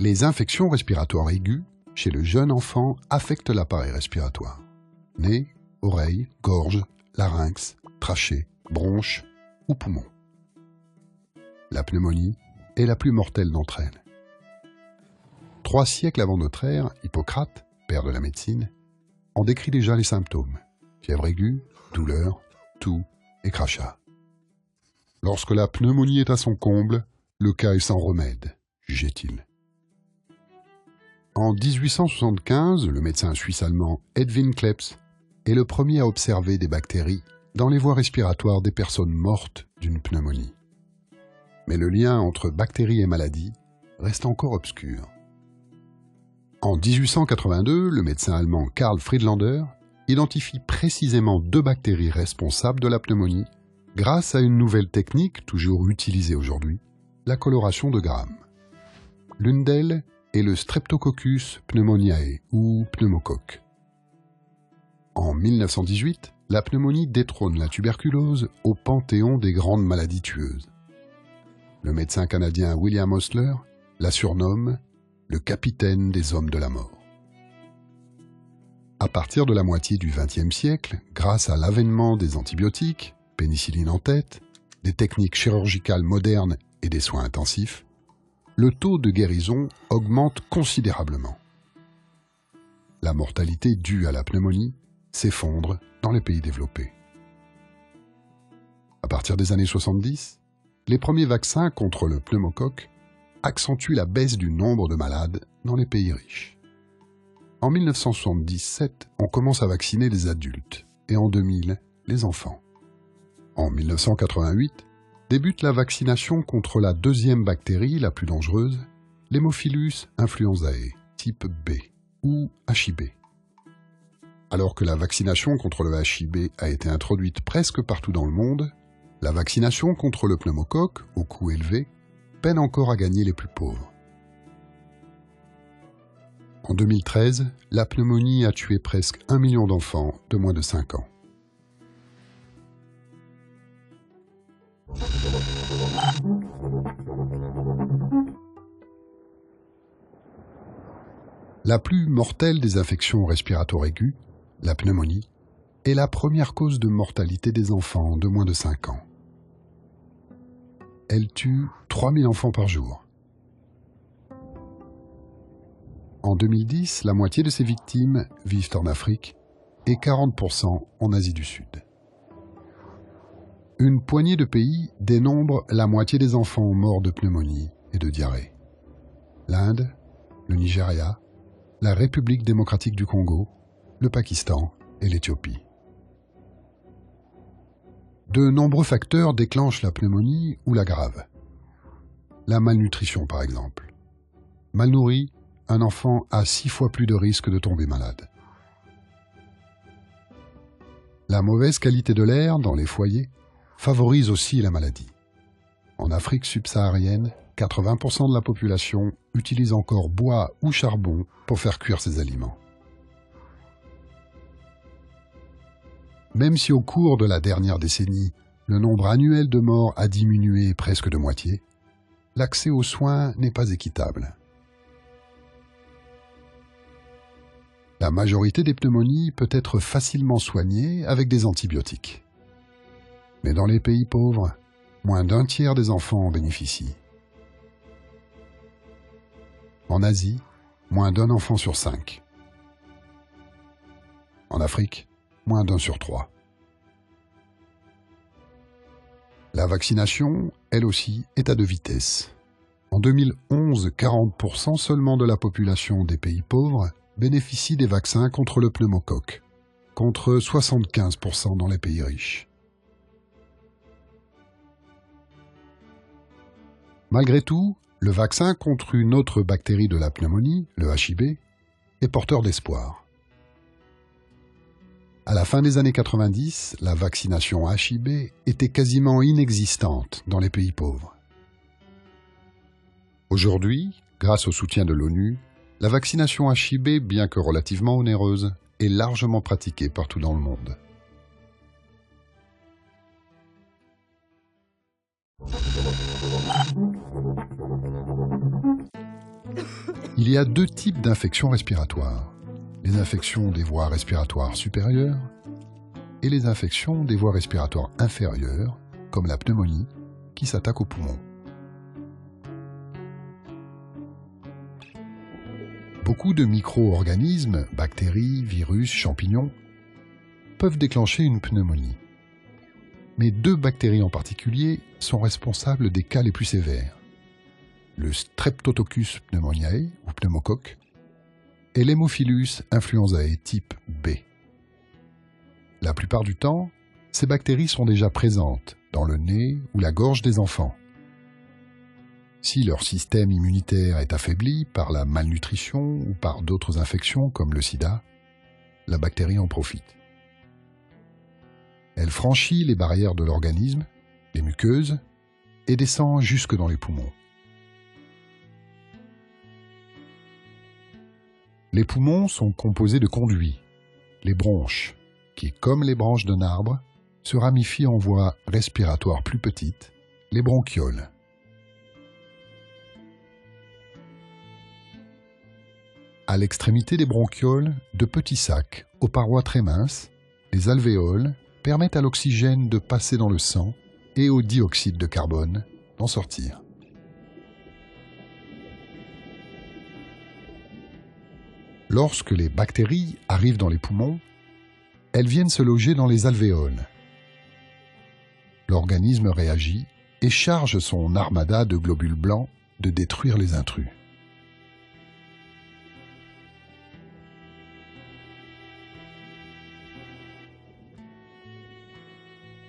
Les infections respiratoires aiguës chez le jeune enfant affectent l'appareil respiratoire. Nez, oreilles, gorge, larynx, trachée, bronches ou poumons. La pneumonie est la plus mortelle d'entre elles. 3 siècles avant notre ère, Hippocrate, père de la médecine, en décrit déjà les symptômes. Fièvre aiguë, douleur, toux et crachat. Lorsque la pneumonie est à son comble, le cas est sans remède, jugeait-il. En 1875, le médecin suisse-allemand Edwin Klebs est le premier à observer des bactéries dans les voies respiratoires des personnes mortes d'une pneumonie. Mais le lien entre bactéries et maladie reste encore obscur. En 1882, le médecin allemand Karl Friedlander identifie précisément 2 bactéries responsables de la pneumonie grâce à une nouvelle technique toujours utilisée aujourd'hui, la coloration de Gram. L'une d'elles est le Streptococcus pneumoniae ou pneumocoque. En 1918, la pneumonie détrône la tuberculose au panthéon des grandes maladies tueuses. Le médecin canadien William Osler la surnomme le capitaine des hommes de la mort. À partir de la moitié du XXe siècle, grâce à l'avènement des antibiotiques, pénicilline en tête, des techniques chirurgicales modernes et des soins intensifs, le taux de guérison augmente considérablement. La mortalité due à la pneumonie s'effondre dans les pays développés. À partir des années 70, les premiers vaccins contre le pneumocoque accentuent la baisse du nombre de malades dans les pays riches. En 1977, on commence à vacciner les adultes et en 2000, les enfants. En 1988, débute la vaccination contre la 2e bactérie la plus dangereuse, l'Haemophilus influenzae, type B ou HIB. Alors que la vaccination contre le HIB a été introduite presque partout dans le monde, la vaccination contre le pneumocoque, au coût élevé, peine encore à gagner les plus pauvres. En 2013, la pneumonie a tué presque 1 million d'enfants de moins de 5 ans. La plus mortelle des infections respiratoires aiguës, la pneumonie, est la première cause de mortalité des enfants de moins de 5 ans. Elle tue 3000 enfants par jour. En 2010, la moitié de ces victimes vivent en Afrique et 40% en Asie du Sud. Une poignée de pays dénombre la moitié des enfants morts de pneumonie et de diarrhée. L'Inde, le Nigeria, la République démocratique du Congo, le Pakistan et l'Éthiopie. De nombreux facteurs déclenchent la pneumonie ou l'aggravent. La malnutrition, par exemple. Mal nourri, un enfant a 6 fois plus de risque de tomber malade. La mauvaise qualité de l'air dans les foyers favorise aussi la maladie. En Afrique subsaharienne, 80% de la population utilise encore bois ou charbon pour faire cuire ses aliments. Même si au cours de la dernière décennie, le nombre annuel de morts a diminué presque de moitié, l'accès aux soins n'est pas équitable. La majorité des pneumonies peut être facilement soignée avec des antibiotiques. Mais dans les pays pauvres, moins d'un tiers des enfants en bénéficient. En Asie, moins d'un enfant sur 5. En Afrique, moins d'un sur 3. La vaccination, elle aussi, est à 2 vitesses. En 2011, 40% seulement de la population des pays pauvres bénéficie des vaccins contre le pneumocoque, contre 75% dans les pays riches. Malgré tout, le vaccin contre une autre bactérie de la pneumonie, le HIB, est porteur d'espoir. À la fin des années 90, la vaccination HIB était quasiment inexistante dans les pays pauvres. Aujourd'hui, grâce au soutien de l'ONU, la vaccination HIB, bien que relativement onéreuse, est largement pratiquée partout dans le monde. Il y a deux types d'infections respiratoires. Les infections des voies respiratoires supérieures et les infections des voies respiratoires inférieures, comme la pneumonie, qui s'attaque aux poumons. Beaucoup de micro-organismes, bactéries, virus, champignons, peuvent déclencher une pneumonie. Mais deux bactéries en particulier sont responsables des cas les plus sévères. Le Streptococcus pneumoniae, ou pneumocoque, et l'Haemophilus influenzae type B. La plupart du temps, ces bactéries sont déjà présentes dans le nez ou la gorge des enfants. Si leur système immunitaire est affaibli par la malnutrition ou par d'autres infections comme le sida, la bactérie en profite. Elle franchit les barrières de l'organisme, les muqueuses, et descend jusque dans les poumons. Les poumons sont composés de conduits, les bronches, qui, comme les branches d'un arbre, se ramifient en voies respiratoires plus petites, les bronchioles. À l'extrémité des bronchioles, de petits sacs aux parois très minces, les alvéoles, permettent à l'oxygène de passer dans le sang et au dioxyde de carbone d'en sortir. Lorsque les bactéries arrivent dans les poumons, elles viennent se loger dans les alvéoles. L'organisme réagit et charge son armada de globules blancs de détruire les intrus.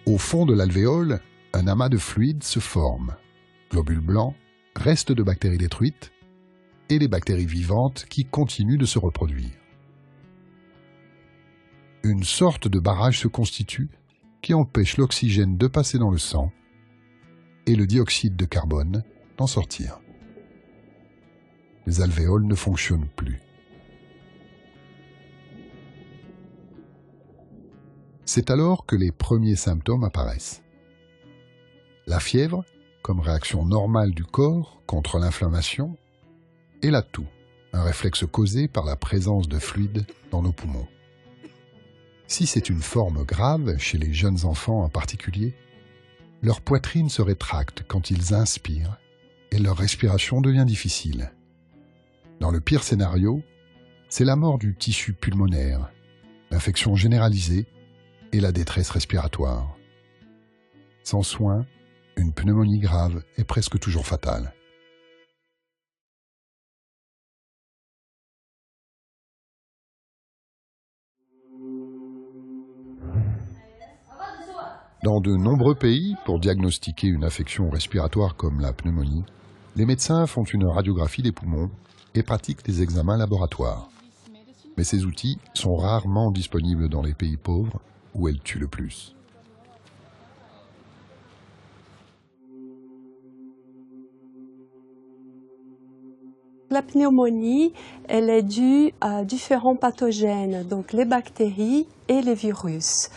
Au fond de l'alvéole, un amas de fluide se forme. Globules blancs, restes de bactéries détruites, et les bactéries vivantes qui continuent de se reproduire. Une sorte de barrage se constitue qui empêche l'oxygène de passer dans le sang et le dioxyde de carbone d'en sortir. Les alvéoles ne fonctionnent plus. C'est alors que les premiers symptômes apparaissent. La fièvre, comme réaction normale du corps contre l'inflammation, et la toux, un réflexe causé par la présence de fluide dans nos poumons. Si c'est une forme grave, chez les jeunes enfants en particulier, leur poitrine se rétracte quand ils inspirent et leur respiration devient difficile. Dans le pire scénario, c'est la mort du tissu pulmonaire, l'infection généralisée et la détresse respiratoire. Sans soin, une pneumonie grave est presque toujours fatale. Dans de nombreux pays, pour diagnostiquer une affection respiratoire comme la pneumonie, les médecins font une radiographie des poumons et pratiquent des examens laboratoires. Mais ces outils sont rarement disponibles dans les pays pauvres où elles tuent le plus. La pneumonie, elle est due à différents pathogènes, donc les bactéries et les virus.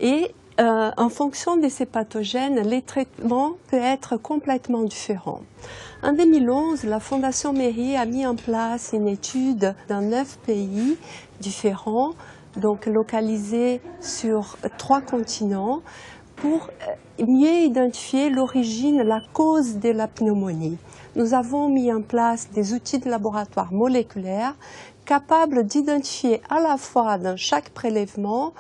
Et en fonction de ces pathogènes, les traitements peuvent être complètement différents. En 2011, la Fondation Mérier a mis en place une étude dans 9 pays différents, donc localisés sur 3 continents, pour mieux identifier l'origine, la cause de la pneumonie. Nous avons mis en place des outils de laboratoire moléculaires capables d'identifier à la fois dans chaque prélèvement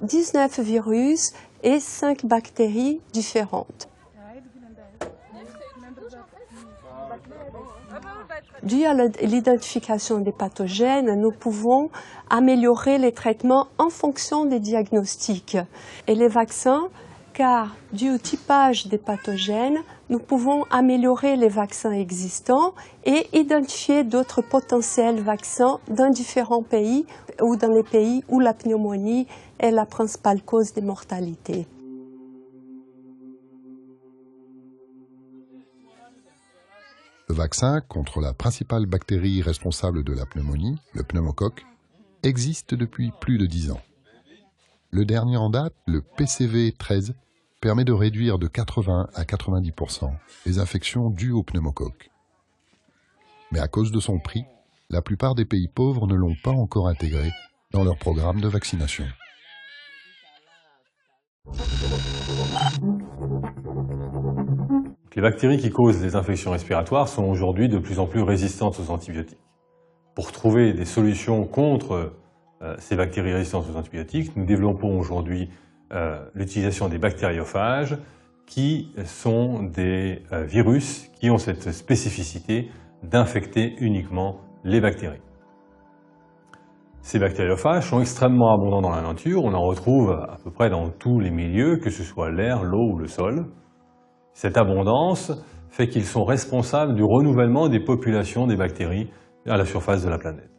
19 virus et 5 bactéries différentes. Dû à l'identification des pathogènes, nous pouvons améliorer les traitements en fonction des diagnostics. Et les vaccins, car dû au typage des pathogènes, nous pouvons améliorer les vaccins existants et identifier d'autres potentiels vaccins dans différents pays ou dans les pays où la pneumonie est la principale cause de mortalité. Le vaccin contre la principale bactérie responsable de la pneumonie, le pneumocoque, existe depuis plus de 10 ans. Le dernier en date, le PCV13, permet de réduire de 80 à 90% les infections dues au pneumocoque. Mais à cause de son prix, la plupart des pays pauvres ne l'ont pas encore intégré dans leur programme de vaccination. Les bactéries qui causent les infections respiratoires sont aujourd'hui de plus en plus résistantes aux antibiotiques. Pour trouver des solutions contre ces bactéries résistantes aux antibiotiques, nous développons aujourd'hui l'utilisation des bactériophages qui sont des virus qui ont cette spécificité d'infecter uniquement les bactéries. Ces bactériophages sont extrêmement abondants dans la nature, on en retrouve à peu près dans tous les milieux, que ce soit l'air, l'eau ou le sol. Cette abondance fait qu'ils sont responsables du renouvellement des populations des bactéries à la surface de la planète.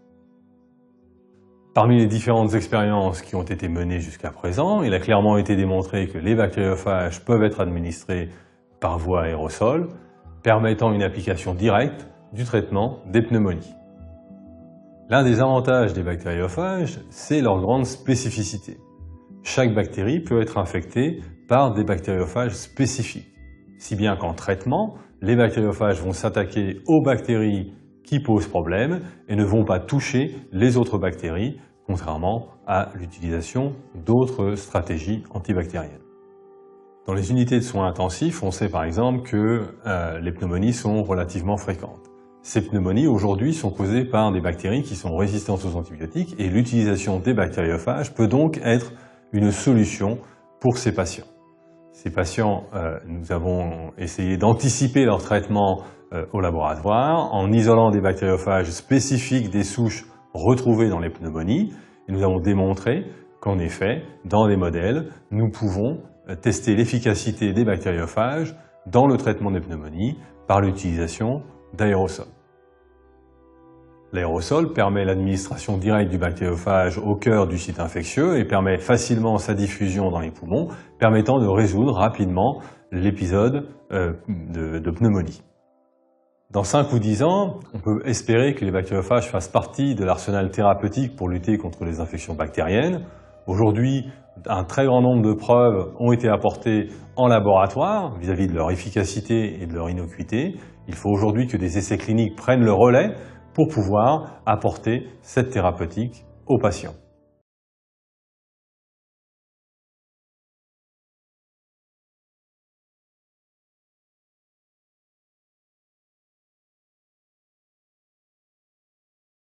Parmi les différentes expériences qui ont été menées jusqu'à présent, il a clairement été démontré que les bactériophages peuvent être administrés par voie aérosol, permettant une application directe du traitement des pneumonies. L'un des avantages des bactériophages, c'est leur grande spécificité. Chaque bactérie peut être infectée par des bactériophages spécifiques, si bien qu'en traitement, les bactériophages vont s'attaquer aux bactéries qui posent problème et ne vont pas toucher les autres bactéries, contrairement à l'utilisation d'autres stratégies antibactériennes. Dans les unités de soins intensifs, on sait par exemple que les pneumonies sont relativement fréquentes. Ces pneumonies aujourd'hui sont causées par des bactéries qui sont résistantes aux antibiotiques et l'utilisation des bactériophages peut donc être une solution pour ces patients. Ces patients, nous avons essayé d'anticiper leur traitement au laboratoire en isolant des bactériophages spécifiques des souches retrouvées dans les pneumonies et nous avons démontré qu'en effet, dans des modèles, nous pouvons tester l'efficacité des bactériophages dans le traitement des pneumonies par l'utilisation d'aérosols. L'aérosol permet l'administration directe du bactériophage au cœur du site infectieux et permet facilement sa diffusion dans les poumons, permettant de résoudre rapidement l'épisode de pneumonie. Dans 5 ou 10 ans, on peut espérer que les bactériophages fassent partie de l'arsenal thérapeutique pour lutter contre les infections bactériennes. Aujourd'hui, un très grand nombre de preuves ont été apportées en laboratoire vis-à-vis de leur efficacité et de leur innocuité. Il faut aujourd'hui que des essais cliniques prennent le relais pour pouvoir apporter cette thérapeutique aux patients.